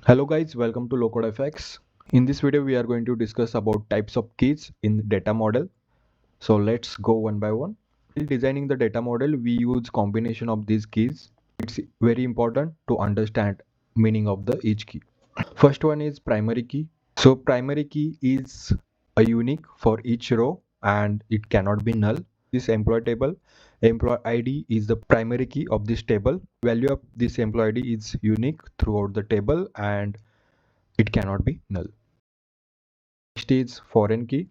Hello guys, welcome to Low-Code FX. In this video, we are going to discuss about types of keys in data model. So let's go one by one. While designing the data model, we use combination of these keys. It's very important to understand meaning of the each key. First one is primary key. So primary key is a unique for each row and it cannot be null. This employee table, employee ID is the primary key of this table. Value of this employee ID is unique throughout the table and it cannot be null. Next is foreign key.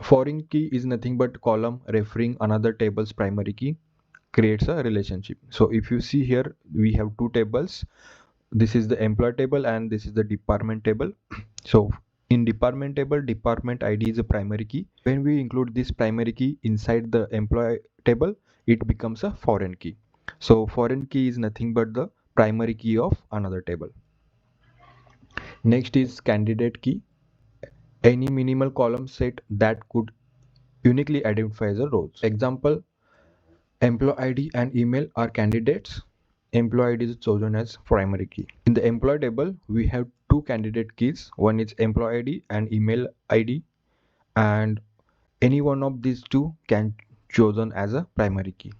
Foreign key is nothing but column referring another table's primary key creates a relationship. So if you see here, we have two tables. This is the employee table and this is the department table. So in department table, department ID is a primary key. When we include this primary key inside the employee table, it becomes a foreign key. So foreign key is nothing but the primary key of another table. Next is candidate key. Any minimal column set that could uniquely identify as a row. Example, employee ID and email are candidates. Employee ID is chosen as primary key. In the employee table, we have two candidate keys. One is employee ID and email ID, and any one of these two can chosen as a primary key.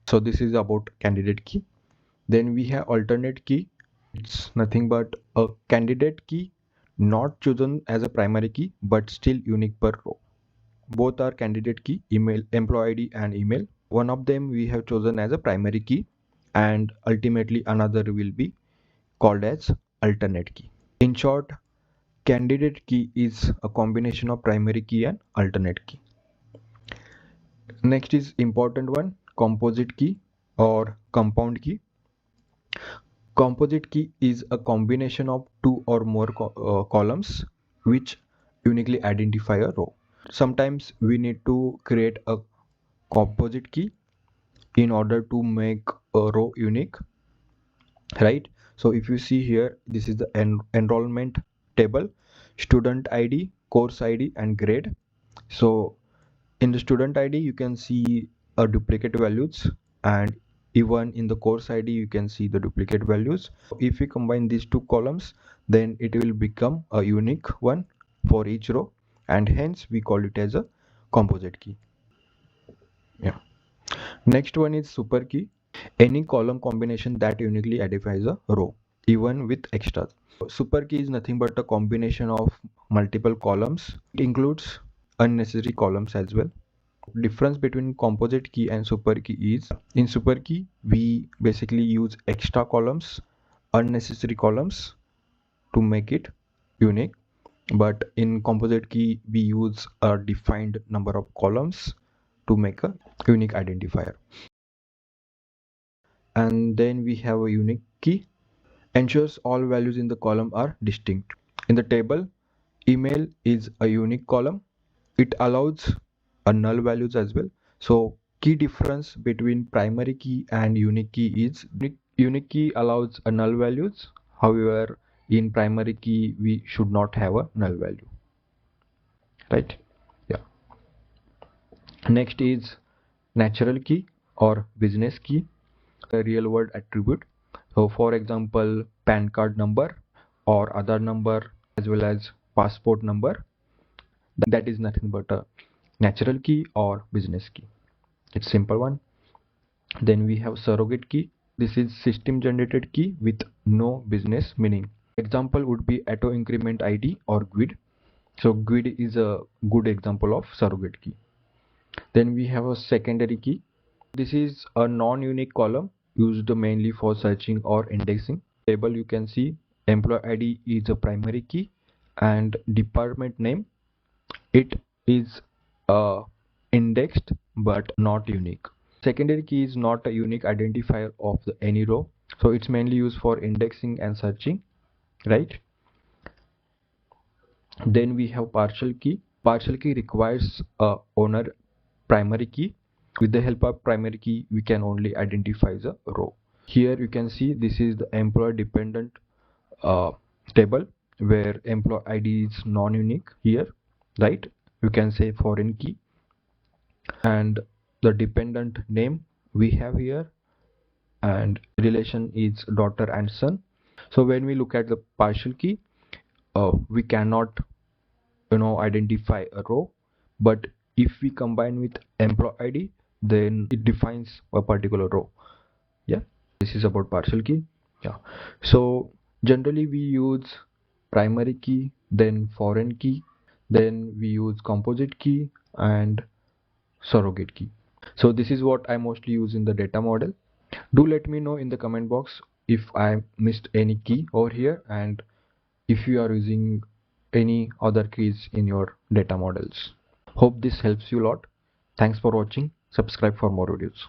So this is about candidate key. Then we have alternate key. It's nothing but a candidate key not chosen as a primary key but still unique per row. Both are candidate key, email, employee ID and email. One of them we have chosen as a primary key and ultimately another will be called as alternate key. In short, candidate key is a combination of primary key and alternate key. Next is important one, composite key or compound key. Composite key is a combination of two or more columns which uniquely identify a row. Sometimes we need to create a composite key in order to make a row unique, right? So if you see here, this is the enrollment table, student ID, course ID and grade. So in the student ID you can see a duplicate values, and even in the course ID you can see the duplicate values. If we combine these two columns, then it will become a unique one for each row, and hence we call it as a composite key. Next one is super key. Any column combination that uniquely identifies a row, even with extras. Super key is nothing but a combination of multiple columns. It includes unnecessary columns as well. Difference between composite key and super key is, in super key we basically use extra columns, unnecessary columns to make it unique, but in composite key we use a defined number of columns to make a unique identifier. And then we have a unique key, ensures all values in the column are distinct. In the table, email is a unique column. It allows a null values as well. So key difference between primary key and unique key is unique key allows a null values. However, in primary key we should not have a null value, right? Yeah. Next is natural key or business key, a real world attribute. So for example, PAN card number or other number as well as passport number, that is nothing but a natural key or business key. It's simple one. Then we have surrogate key. This is system generated key with no business meaning. Example would be auto increment ID or GUID. So GUID is a good example of surrogate key. Then we have a secondary key. This is a non-unique column used mainly for searching or indexing. Table you can see employee ID is a primary key and department name, it is indexed but not unique. Secondary key is not a unique identifier of any row, so it's mainly used for indexing and searching, right? Then we have partial key. Partial key requires a owner primary key. With the help of primary key we can only identify the row. Here you can see this is the employee dependent table where employee ID is non-unique here, right? You can say foreign key, and the dependent name we have here, and relation is daughter and son. So when we look at the partial key, we cannot identify a row, but if we combine with employee ID, then it defines a particular row. Yeah, this is about partial key. Yeah, so generally we use primary key, then foreign key, then we use composite key and surrogate key. So this is what I mostly use in the data model. Do let me know in the comment box if I missed any key over here, and if you are using any other keys in your data models. Hope this helps you a lot. Thanks for watching. Subscribe for more videos.